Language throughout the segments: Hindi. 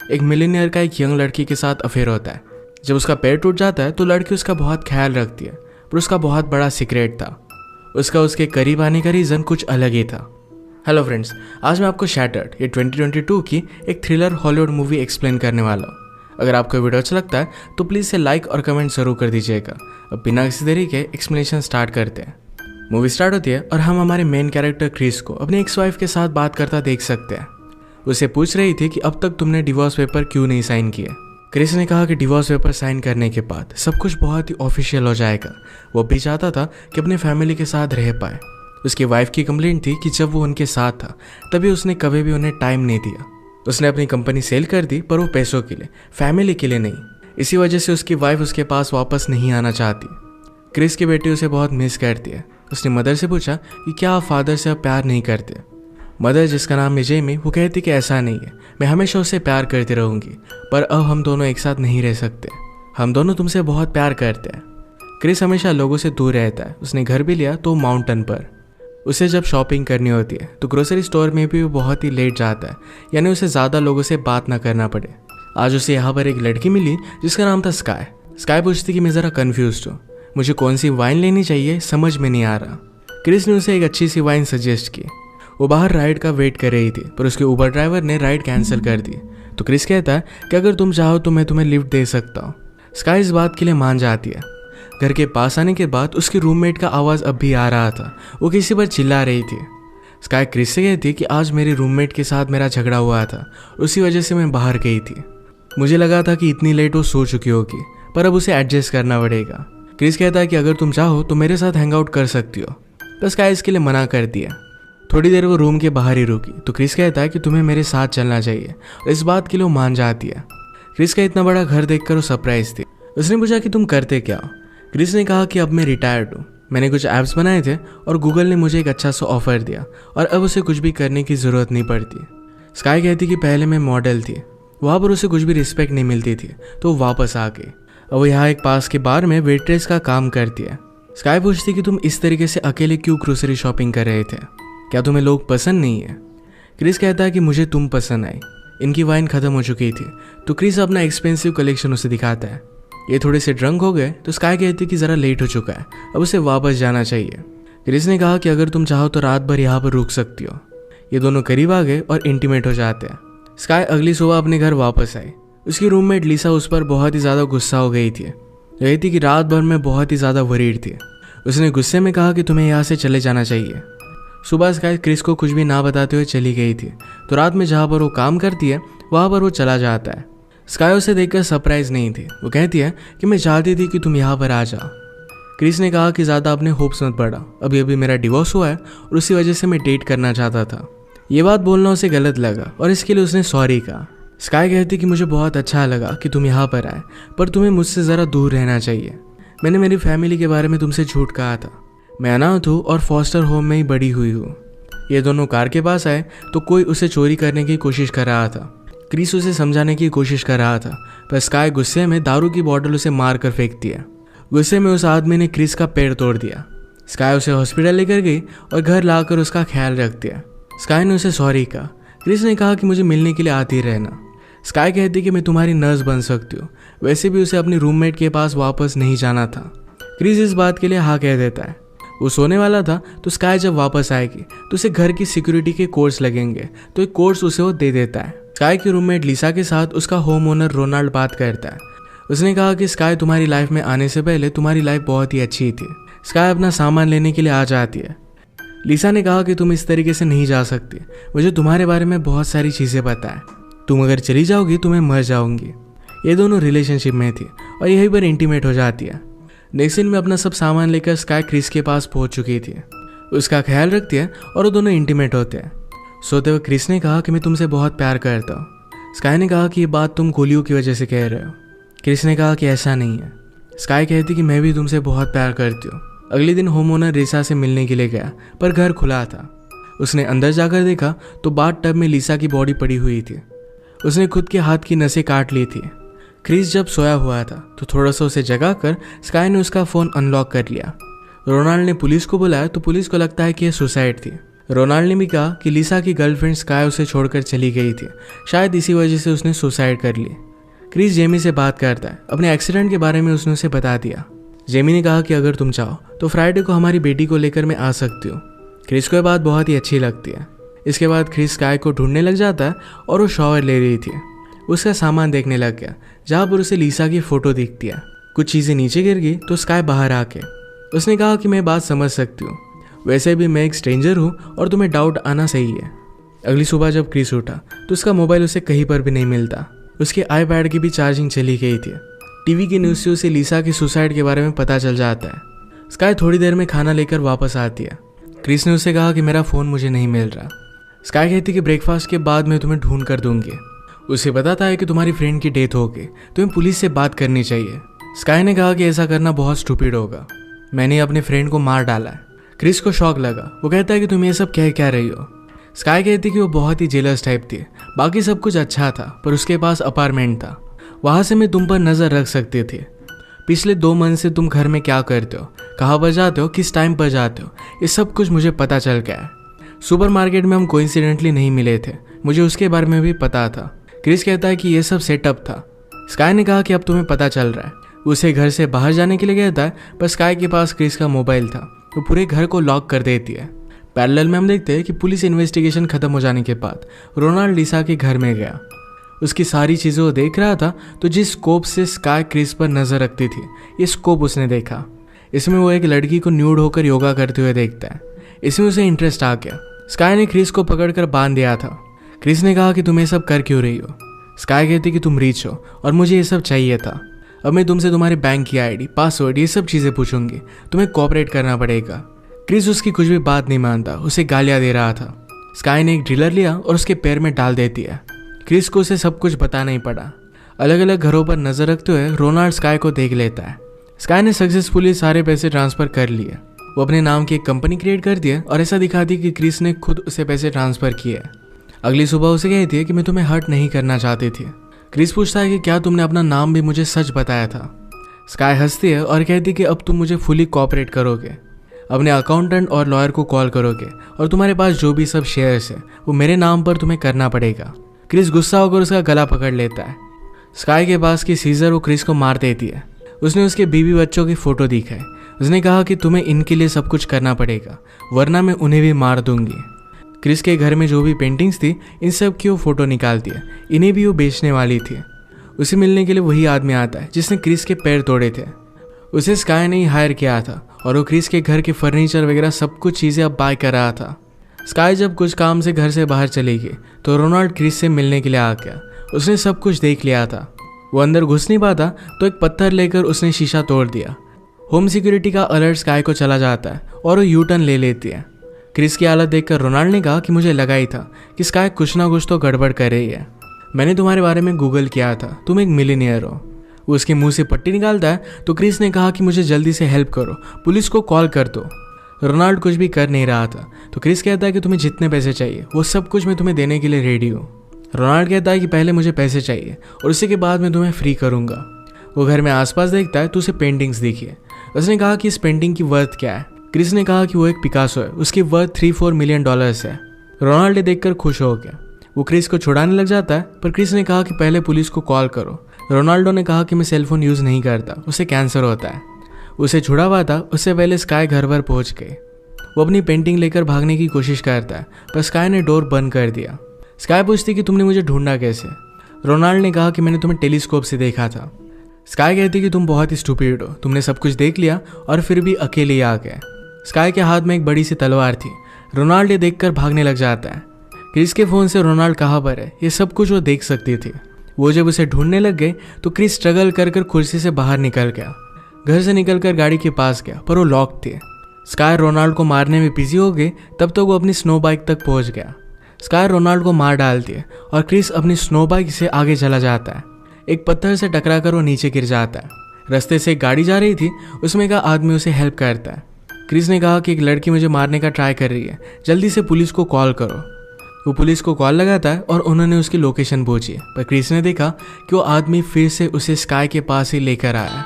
एक मिलीनियर का एक यंग लड़की के साथ अफेयर होता है। जब उसका पैर टूट जाता है तो लड़की उसका बहुत ख्याल रखती है, पर उसका बहुत बड़ा सीक्रेट था। उसका उसके करीब आने का रीज़न कुछ अलग ही था। हेलो फ्रेंड्स, आज मैं आपको शैटर्ड ये 2022 की एक थ्रिलर हॉलीवुड मूवी एक्सप्लेन करने वाला हूँ। अगर आपको वीडियो अच्छा लगता है तो प्लीज़ से लाइक और कमेंट जरूर कर दीजिएगा। अब बिना किसी देरी के एक्सप्लेनेशन स्टार्ट करते हैं। मूवी स्टार्ट होती है और हम हमारे मेन कैरेक्टर क्रिस को अपनी एक्स वाइफ के साथ बात करता देख सकते हैं। उसे पूछ रही थी कि अब तक तुमने डिवोर्स पेपर क्यों नहीं साइन किए। क्रिस ने कहा कि डिवोर्स पेपर साइन करने के बाद सब कुछ बहुत ही ऑफिशियल हो जाएगा। वो भी चाहता था कि अपने फैमिली के साथ रह पाए। उसकी वाइफ की कंप्लेंट थी कि जब वो उनके साथ था तभी उसने कभी भी उन्हें टाइम नहीं दिया। उसने अपनी कंपनी सेल कर दी, पर वो पैसों के लिए, फैमिली के लिए नहीं। इसी वजह से उसकी वाइफ उसके पास वापस नहीं आना चाहती। क्रिस की बेटी उसे बहुत मिस करती है। उसने मदर से पूछा कि क्या आप फादर से अब प्यार नहीं करते। मदर, जिसका नाम है जेमी, वो कहती कि ऐसा नहीं है, मैं हमेशा उससे प्यार करती रहूंगी, पर अब हम दोनों एक साथ नहीं रह सकते। हम दोनों तुमसे बहुत प्यार करते हैं। क्रिस हमेशा लोगों से दूर रहता है। उसने घर भी लिया तो माउंटेन पर। उसे जब शॉपिंग करनी होती है तो ग्रोसरी स्टोर में भी वो बहुत ही लेट जाता है, यानी उसे ज़्यादा लोगों से बात ना करना पड़े। आज उसे यहाँ पर एक लड़की मिली जिसका नाम था स्काई। स्काई पूछती कि मैं ज़रा कन्फ्यूज हूँ, मुझे कौन सी वाइन लेनी चाहिए समझ में नहीं आ रहा। क्रिस ने उसे एक अच्छी सी वाइन सजेस्ट की। वो बाहर राइड का वेट कर रही थी, पर उसके उबर ड्राइवर ने राइड कैंसिल कर दी। तो क्रिस कहता है कि अगर तुम चाहो तो मैं तुम्हें लिफ्ट दे सकता हूँ। स्काई इस बात के लिए मान जाती है। घर के पास आने के बाद उसकी रूममेट का आवाज़ अब भी आ रहा था। वो किसी पर चिल्ला रही थी। स्काई क्रिस से कहती कि आज मेरे रूममेट के साथ मेरा झगड़ा हुआ था, उसी वजह से मैं बाहर गई थी। मुझे लगा था कि इतनी लेट वो सो चुकी होगी, पर अब उसे एडजस्ट करना पड़ेगा। क्रिस कहता है कि अगर तुम चाहो तो मेरे साथ हैंग आउट कर सकती हो, तो स्काई इसके लिए मना कर दिया। थोड़ी देर वो रूम के बाहर ही रुकी तो क्रिस कहता है कि तुम्हें मेरे साथ चलना चाहिए, और इस बात के लिए वो मान जाती है। क्रिस का इतना बड़ा घर देखकर वो सरप्राइज थी। उसने पूछा कि तुम करते क्या हो। क्रिस ने कहा कि अब मैं रिटायर्ड हूँ, मैंने कुछ ऐप्स बनाए थे और गूगल ने मुझे एक अच्छा सा ऑफर दिया और अब उसे कुछ भी करने की ज़रूरत नहीं पड़ती। स्काई कहती कि पहले मैं मॉडल थी, वहाँ पर उसे कुछ भी रिस्पेक्ट नहीं मिलती थी, तो वो वापस आ गई। अब वो यहाँ एक पास के बार में वेट्रेस का काम करती है। स्काई पूछती कि तुम इस तरीके से अकेले क्यों ग्रोसरी शॉपिंग कर रहे थे, क्या तुम्हें लोग पसंद नहीं है। क्रिस कहता है कि मुझे तुम पसंद आई। इनकी वाइन ख़त्म हो चुकी थी तो क्रिस अपना एक्सपेंसिव कलेक्शन उसे दिखाता है। ये थोड़े से ड्रंक हो गए तो स्काई कहती कि ज़रा लेट हो चुका है, अब उसे वापस जाना चाहिए। क्रिस ने कहा कि अगर तुम चाहो तो रात भर यहाँ पर रुक सकती हो। ये दोनों करीब आ गए और इंटीमेट हो जाते हैं। स्काई अगली सुबह अपने घर वापस आई। उसकी रूममेट लिसा उस पर बहुत ही ज़्यादा गुस्सा हो गई थी। कहती कि रात भर में बहुत ही ज़्यादा वरीड थी। उसने गुस्से में कहा कि तुम्हें यहाँ से चले जाना चाहिए। सुबह स्काई क्रिस को कुछ भी ना बताते हुए चली गई थी, तो रात में जहाँ पर वो काम करती है वहाँ पर वो चला जाता है। स्काई उसे देखकर सरप्राइज नहीं थी। वो कहती है कि मैं चाहती थी कि तुम यहाँ पर आ जाओ। क्रिस ने कहा कि ज़्यादा अपने होप्स मत बढ़ा, अभी अभी मेरा डिवोर्स हुआ है और उसी वजह से मैं डेट करना चाहता था। ये बात बोलना उसे गलत लगा और इसके लिए उसने सॉरी कहा। स्काई कहती कि मुझे बहुत अच्छा लगा कि तुम यहाँ पर आए, पर तुम्हें मुझसे ज़रा दूर रहना चाहिए। मैंने मेरी फैमिली के बारे में तुमसे झूठ कहा था। मैं अनाथ हूँ और फॉस्टर होम में ही बड़ी हुई हूँ। ये दोनों कार के पास आए तो कोई उसे चोरी करने की कोशिश कर रहा था। क्रिस उसे समझाने की कोशिश कर रहा था, पर स्काई गुस्से में दारू की बोतल उसे मार कर फेंकती है। गुस्से में उस आदमी ने क्रिस का पैर तोड़ दिया। स्काई उसे हॉस्पिटल लेकर गई और घर लाकर उसका ख्याल रखती है। स्काई ने उसे सॉरी कहा। क्रिस ने कहा कि मुझे मिलने के लिए आती रहना। स्काई कहती कि मैं तुम्हारी नर्स बन सकती हूँ। वैसे भी उसे अपनी रूममेट के पास वापस नहीं जाना था। क्रिस इस बात के लिए हाँ कह देता है। वो सोने वाला था तो स्काई जब वापस आएगी तो उसे घर की सिक्योरिटी के कोर्स लगेंगे, तो एक कोर्स उसे वो दे देता है। स्काई की रूममेट लिसा के साथ उसका होम ओनर रोनाल्ड बात करता है। उसने कहा कि स्काई तुम्हारी लाइफ में आने से पहले तुम्हारी लाइफ बहुत ही अच्छी थी। स्काई अपना सामान लेने के लिए आ जाती है। लिसा ने कहा कि तुम इस तरीके से नहीं जा सकती, मुझे तुम्हारे बारे में बहुत सारी चीज़ें पता है, तुम अगर चली जाओगी तो मैं मर जाऊंगी। ये दोनों रिलेशनशिप में थी और यहीं पर इंटीमेट हो जाती है। नेक्स्ट सीन में अपना सब सामान लेकर स्काई क्रिस के पास पहुंच चुकी थी। उसका ख्याल रखती है और वो दोनों इंटीमेट होते हैं। सोते हुए क्रिस ने कहा कि मैं तुमसे बहुत प्यार करता हूँ। स्काई ने कहा कि ये बात तुम गोलियों की वजह से कह रहे हो। क्रिस ने कहा कि ऐसा नहीं है। स्काई कहती कि मैं भी तुमसे बहुत प्यार करती हूँ। अगले दिन होम ओनर रिसा से मिलने के लिए गया, पर घर खुला था। उसने अंदर जाकर देखा तो बाथ टब में लिसा की बॉडी पड़ी हुई थी। उसने खुद के हाथ की नसें काट ली थी। क्रिस जब सोया हुआ था तो थोड़ा सा उसे जगाकर स्काई ने उसका फ़ोन अनलॉक कर लिया। रोनाल्ड ने पुलिस को बुलाया तो पुलिस को लगता है कि यह सुसाइड थी। रोनाल्ड ने भी कहा कि लिसा की गर्लफ्रेंड स्काई उसे छोड़कर चली गई थी, शायद इसी वजह से उसने सुसाइड कर ली। क्रिस जेमी से बात करता है, अपने एक्सीडेंट के बारे में उसने उसे बता दिया। जेमी ने कहा कि अगर तुम चाहो तो फ्राइडे को हमारी बेटी को लेकर मैं आ सकती हूँ। क्रिस को यह बात बहुत ही अच्छी लगती है। इसके बाद क्रिस स्काई को ढूंढने लग जाता है और वो शॉवर ले रही थी। उसका सामान देखने लग गया, जहाँ पर उसे लिसा की फ़ोटो दिखती है। कुछ चीज़ें नीचे गिर गई तो स्काई बाहर आके उसने कहा कि मैं बात समझ सकती हूँ, वैसे भी मैं एक स्ट्रेंजर हूँ और तुम्हें डाउट आना सही है। अगली सुबह जब क्रिस उठा तो उसका मोबाइल उसे कहीं पर भी नहीं मिलता। उसके आईपैड की भी चार्जिंग चली गई थी। टीवी की न्यूज़ से उसे लिसा की सुसाइड के बारे में पता चल जाता है। स्काई थोड़ी देर में खाना लेकर वापस आती है। क्रिस ने उसे कहा कि मेरा फ़ोन मुझे नहीं मिल रहा। स्काई कहती कि ब्रेकफास्ट के बाद मैं तुम्हें ढूंढ कर दूंगी। उसे बताता है कि तुम्हारी फ्रेंड की डेथ हो गई, तुम्हें पुलिस से बात करनी चाहिए। स्काई ने कहा कि ऐसा करना बहुत स्टूपिड होगा, मैंने अपने फ्रेंड को मार डाला है। क्रिस को शॉक लगा। वो कहता है कि तुम ये सब कह क्या रही हो। स्काई कहती कि वो बहुत ही जेलस टाइप थी, बाकी सब कुछ अच्छा था पर उसके पास अपार्टमेंट था, वहाँ से मैं तुम पर नज़र रख सकती थी। पिछले 2 मंथ से तुम घर में क्या करते हो, कहाँ पर जाते हो, किस टाइम पर जाते हो, ये सब कुछ मुझे पता चल गया है। सुपरमार्केट में हम कोइंसिडेंटली नहीं मिले थे, मुझे उसके बारे में भी पता था। क्रिस कहता है कि ये सब सेटअप था। स्काई ने कहा कि अब तुम्हें पता चल रहा है। उसे घर से बाहर जाने के लिए कहता है, पर स्काई के पास क्रिस का मोबाइल था, वो पूरे घर को लॉक कर देती है। पैरेलल में हम देखते हैं कि पुलिस इन्वेस्टिगेशन खत्म हो जाने के बाद रोनाल्ड लिसा के घर में गया। उसकी सारी चीज़ें वो देख रहा था, तो जिस स्कोप से स्काई क्रिस पर नज़र रखती थी, ये स्कोप उसने देखा। इसमें वो एक लड़की को न्यूड होकर योगा करते हुए देखता है। इसमें उसे इंटरेस्ट आ गया। स्काई ने क्रिस को पकड़कर बांध दिया था। क्रिस ने कहा कि तुम ये सब कर क्यों रही हो। स्काई कहती कि तुम रिच हो और मुझे ये सब चाहिए था। अब मैं तुमसे तुम्हारे बैंक की आईडी, पासवर्ड, ये सब चीज़ें पूछूंगी, तुम्हें कोऑपरेट करना पड़ेगा। क्रिस उसकी कुछ भी बात नहीं मानता, उसे गालियाँ दे रहा था। स्काई ने एक ड्रिलर लिया और उसके पैर में डाल देती है। क्रिस को उसे सब कुछ बताना ही पड़ा। अलग अलग घरों पर नजर रखते हुए रोनाल्ड स्काई को देख लेता है। स्काई ने सक्सेसफुली सारे पैसे ट्रांसफर कर लिए। वो अपने नाम की एक कंपनी क्रिएट कर दी है और ऐसा दिखाती कि क्रिस ने खुद उसे पैसे ट्रांसफर किए। अगली सुबह उसे कहती है कि मैं तुम्हें हर्ट नहीं करना चाहती थी। क्रिस पूछता है कि क्या तुमने अपना नाम भी मुझे सच बताया था। स्काई हंसती है और कहती कि अब तुम मुझे फुली कोऑपरेट करोगे, अपने अकाउंटेंट और लॉयर को कॉल करोगे और तुम्हारे पास जो भी सब शेयर्स है वो मेरे नाम पर तुम्हें करना पड़ेगा। क्रिस गुस्सा होकर उसका गला पकड़ लेता है। स्काई के पास की सीजर वो क्रिस को मार देती है। उसने उसके बीवी बच्चों की फ़ोटो दिखाई। उसने कहा कि तुम्हें इनके लिए सब कुछ करना पड़ेगा, वरना मैं उन्हें भी मार दूंगी। क्रिस के घर में जो भी पेंटिंग्स थी, इन सब की वो फ़ोटो निकालती है। इन्हें भी वो बेचने वाली थी। उसे मिलने के लिए वही आदमी आता है जिसने क्रिस के पैर तोड़े थे। उसे स्काई ने ही हायर किया था और वो क्रिस के घर के फर्नीचर वगैरह सब कुछ चीज़ें अब बाय कर रहा था। स्काई जब कुछ काम से घर से बाहर चली गई तो रोनाल्ड क्रिस से मिलने के लिए आ गया। उसने सब कुछ देख लिया था। वो अंदर घुस नहीं पाता तो एक पत्थर लेकर उसने शीशा तोड़ दिया। होम सिक्योरिटी का अलर्ट स्काई को चला जाता है और वो यू टर्न ले लेती है। क्रिस की हालत देखकर रोनाल्ड ने कहा कि मुझे लगा ही था कि स्काई कुछ ना कुछ तो गड़बड़ कर रही है। मैंने तुम्हारे बारे में गूगल किया था, तुम एक मिलीनियर हो। वो उसके मुंह से पट्टी निकालता है तो क्रिस ने कहा कि मुझे जल्दी से हेल्प करो, पुलिस को कॉल कर दो। रोनाल्ड कुछ भी कर नहीं रहा था तो क्रिस कहता है कि तुम्हें जितने पैसे चाहिए वो सब कुछ मैं तुम्हें देने के लिए रेडी हूँ। रोनाल्ड कहता है कि पहले मुझे पैसे चाहिए और उसी के बाद मैं तुम्हें फ्री करूँगा। वो घर में आसपास देखता है तो उसे पेंटिंग्स दिखी है। उसने कहा कि इस पेंटिंग की वर्थ क्या है। क्रिस ने कहा कि वो एक पिकासो है, उसकी वर्थ $3-4 मिलियन है। रोनाल्ड देखकर खुश हो गया। वो क्रिस को छुड़ाने लग जाता है पर क्रिस ने कहा कि पहले पुलिस को कॉल करो। रोनाल्डो ने कहा कि मैं सेलफोन यूज़ नहीं करता, उसे कैंसर होता है। उसे छुड़ावा था उससे पहले स्काई घर पर पहुंच गए। वो अपनी पेंटिंग लेकर भागने की कोशिश करता है पर स्काई ने डोर बंद कर दिया। स्काई पूछती कि तुमने मुझे ढूंढा कैसे। रोनाल्ड ने कहा कि मैंने तुम्हें टेलीस्कोप से देखा था। स्काई कहती कि तुम बहुत ही स्टूपिड हो, तुमने सब कुछ देख लिया और फिर भी अकेले ही आ गए। स्काई के हाथ में एक बड़ी सी तलवार थी। रोनाल्ड ये देखकर भागने लग जाता है। क्रिस के फ़ोन से रोनाल्ड कहाँ पर है ये सब कुछ वो देख सकती थी। वो जब उसे ढूंढने लग गए तो क्रिस स्ट्रगल कर कुर्सी से बाहर निकल गया। घर से निकलकर गाड़ी के पास गया पर वो लॉक थी। स्काई रोनाल्ड को मारने में बिजी हो गई, तब तक वो अपनी स्नो बाइक तक पहुंच गया। स्काई रोनाल्ड को मार डालती है और क्रिस अपनी स्नो बाइक से आगे चला जाता है। एक पत्थर से टकराकर वो नीचे गिर जाता है। रास्ते से एक गाड़ी जा रही थी, उसमें का आदमी उसे हेल्प करता है। क्रिस ने कहा कि एक लड़की मुझे मारने का ट्राई कर रही है, जल्दी से पुलिस को कॉल करो। वो पुलिस को कॉल लगाता है और उन्होंने उसकी लोकेशन पूछी पर क्रिस ने देखा कि वो आदमी फिर से उसे स्काई के पास ही लेकर आया।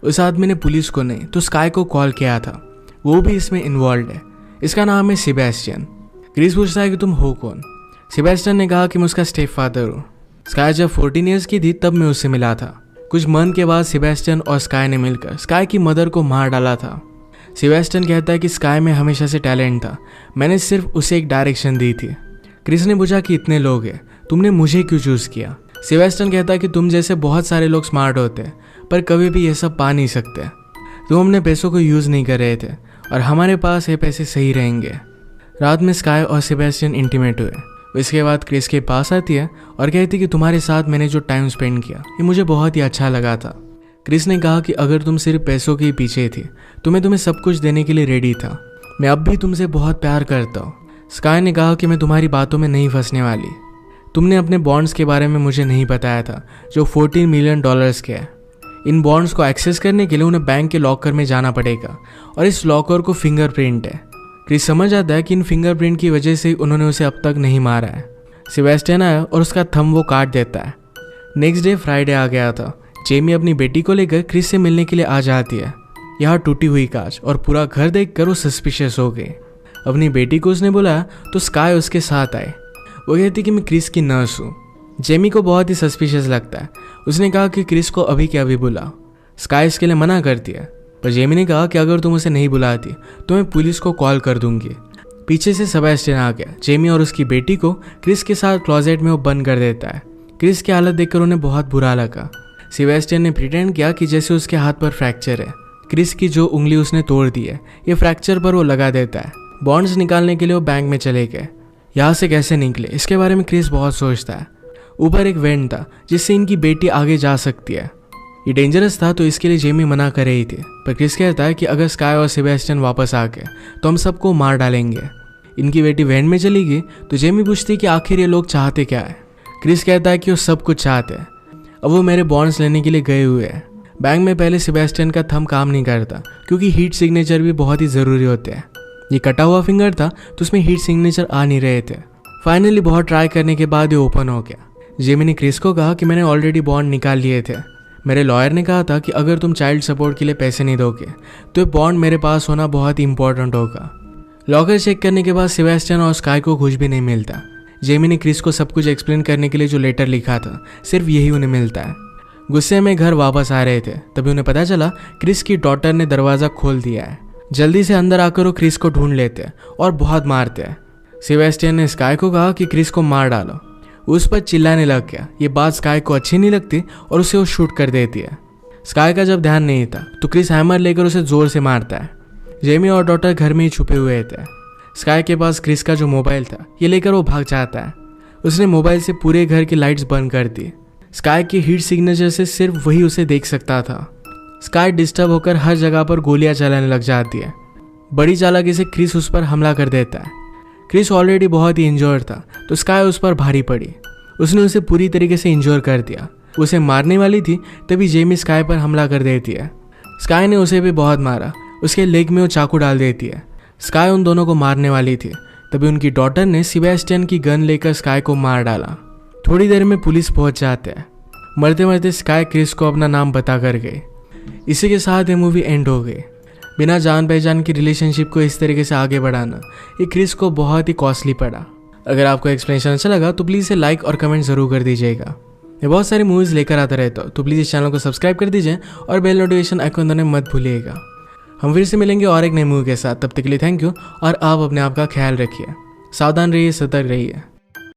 उस आदमी ने पुलिस को नहीं तो स्काई को कॉल किया था। वो भी इसमें इन्वॉल्व है। इसका नाम है सेबेस्टियन। क्रिस पूछता है कि तुम हो कौन। सेबेस्टियन ने कहा कि मैं उसका स्टेप फादर हूँ। स्काई जब 14 ईयर्स की थी तब मैं उससे मिला था। कुछ मंथ के बाद सेबेस्टियन और स्काई ने मिलकर स्काई की मदर को मार डाला था। सेबेस्टियन कहता है कि स्काई में हमेशा से टैलेंट था, मैंने सिर्फ उसे एक डायरेक्शन दी थी। क्रिस ने पूछा कि इतने लोग हैं, तुमने मुझे क्यों चूज किया। सेबेस्टियन कहता है कि तुम जैसे बहुत सारे लोग स्मार्ट होते हैं पर कभी भी ये सब पा नहीं सकते। तुम अपने पैसों को यूज़ नहीं कर रहे थे और हमारे पास ये पैसे सही रहेंगे। रात में स्काई और सेबेस्टियन इंटीमेट हुए। इसके बाद क्रिस के पास आती है और कहती कि तुम्हारे साथ मैंने जो टाइम स्पेंड किया ये मुझे बहुत ही अच्छा लगा था। क्रिस ने कहा कि अगर तुम सिर्फ पैसों के पीछे थी तो मैं तुम्हें सब कुछ देने के लिए रेडी था, मैं अब भी तुमसे बहुत प्यार करता हूँ। स्काई ने कहा कि मैं तुम्हारी बातों में नहीं फंसने वाली। तुमने अपने बॉन्ड्स के बारे में मुझे नहीं बताया था जो $14 मिलियन के है। इन बॉन्ड्स को एक्सेस करने के लिए उन्हें बैंक के लॉकर में जाना पड़ेगा और इस लॉकर को फिंगरप्रिंट है। क्रिस समझ आता है कि इन फिंगरप्रिंट की वजह से उन्होंने उसे अब तक नहीं मारा है। सेबेस्टियन आया और उसका थंब वो काट देता है। नेक्स्ट डे फ्राइडे आ गया था। जेमी अपनी बेटी को लेकर क्रिस से मिलने के लिए आ जाती है। यहाँ टूटी हुई कांच और पूरा घर देखकर वो सस्पिशियस हो गई। अपनी बेटी को उसने बुलाया तो स्काई उसके साथ आए। वो कहती कि मैं क्रिस की नर्स हूँ। जेमी को बहुत ही सस्पिशियस लगता है। उसने कहा कि क्रिस को अभी के अभी बुला। स्काई इसके लिए मना करती है पर जेमी ने कहा कि अगर तुम उसे नहीं बुलाती तो मैं पुलिस को कॉल कर दूंगी। पीछे से सेबेस्टियन आ गया। जेमी और उसकी बेटी को क्रिस के साथ क्लोजेट में वो बंद कर देता है। क्रिस की हालत देखकर उन्हें बहुत बुरा लगा। सेबेस्टियन ने प्रिटेंड किया कि जैसे उसके हाथ पर फ्रैक्चर है। क्रिस की जो उंगली उसने तोड़ दी है ये फ्रैक्चर पर वो लगा देता है। बॉन्ड्स निकालने के लिए वो बैंक में चले गए। यहाँ से कैसे निकले इसके बारे में क्रिस बहुत सोचता है। ऊपर एक वेंट था जिससे इनकी बेटी आगे जा सकती है। ये डेंजरस था तो इसके लिए जेमी मना कर रही थी पर क्रिस कहता है कि अगर स्काई और सेबेस्टियन वापस आ गए तो हम सबको मार डालेंगे। इनकी बेटी वैन में चली गई तो जेमी पूछती कि आखिर ये लोग चाहते क्या है। क्रिस कहता है कि वो सब कुछ चाहते हैं। अब वो मेरे बॉन्ड्स लेने के लिए गए हुए हैं। बैंक में पहले सेबेस्टियन का थंब काम नहीं करता क्योंकि हीट सिग्नेचर भी बहुत ही ज़रूरी होते हैं। ये कटा हुआ फिंगर था तो उसमें हीट सिग्नेचर आ नहीं रहे थे। फाइनली बहुत ट्राई करने के बाद ये ओपन हो गया। जेमी ने क्रिस को कहा कि मैंने ऑलरेडी बॉन्ड निकाल लिए थे। मेरे लॉयर ने कहा था कि अगर तुम चाइल्ड सपोर्ट के लिए पैसे नहीं दोगे तो ये बॉन्ड मेरे पास होना बहुत ही इंपॉर्टेंट होगा। लॉकर चेक करने के बाद सेबेस्टियन और स्काई को कुछ भी नहीं मिलता। जेमी ने क्रिस को सब कुछ एक्सप्लेन करने के लिए जो लेटर लिखा था सिर्फ यही उन्हें मिलता है। गुस्से में घर वापस आ रहे थे तभी उन्हें पता चला क्रिस की डॉटर ने दरवाज़ा खोल दिया है। जल्दी से अंदर आकर वो क्रिस को ढूंढ लेते हैं और बहुत मारते हैं। सेबेस्टियन ने स्काई को कहा कि क्रिस को मार डालो। उस पर चिल्लाने लग गया। ये बात स्काई को अच्छी नहीं लगती और उसे वो शूट कर देती है। स्काई का जब ध्यान नहीं था तो क्रिस हैमर लेकर उसे जोर से मारता है। जेमी और डॉटर घर में ही छुपे हुए थे। स्काई के पास क्रिस का जो मोबाइल था ये लेकर वो भाग जाता है। उसने मोबाइल से पूरे घर की लाइट्स बंद कर दी। स्काई की हीट सिग्नेचर से सिर्फ वही उसे देख सकता था। स्काई डिस्टर्ब होकर हर जगह पर गोलियां चलाने लग जाती है। बड़ी चालाकी से क्रिस उस पर हमला कर देता है। क्रिस ऑलरेडी बहुत ही इंजर्ड था तो स्काई उस पर भारी पड़ी। उसने उसे पूरी तरीके से इंजोर कर दिया। उसे मारने वाली थी तभी जेमी स्काई पर हमला कर देती है। स्काई ने उसे भी बहुत मारा। उसके लेग में वो चाकू डाल देती है। स्काई उन दोनों को मारने वाली थी तभी उनकी डॉटर ने सेबेस्टियन की गन लेकर स्काई को मार डाला। थोड़ी देर में पुलिस पहुंच जाते हैं। मरते मरते स्काई क्रिस को अपना नाम बता कर गई। इसी के साथ ये मूवी एंड हो गई। बिना जान पहचान की रिलेशनशिप को इस तरीके से आगे बढ़ाना ये क्रिस को बहुत ही कॉस्टली पड़ा। अगर आपको एक्सप्लेनेशन अच्छा लगा तो प्लीज़ इसे लाइक और कमेंट ज़रूर कर दीजिएगा। मैं बहुत सारी मूवीज़ लेकर आता रहता हूँ तो प्लीज़ इस चैनल को सब्सक्राइब कर दीजिए और बेल नोटिफिकेशन आइकन दबाना मत भूलिएगा। हम फिर से मिलेंगे और एक नई मूवी के साथ। तब तक के लिए थैंक यू और आप अपने आप का ख्याल रखिए। सावधान रहिए, सतर्क रहिए।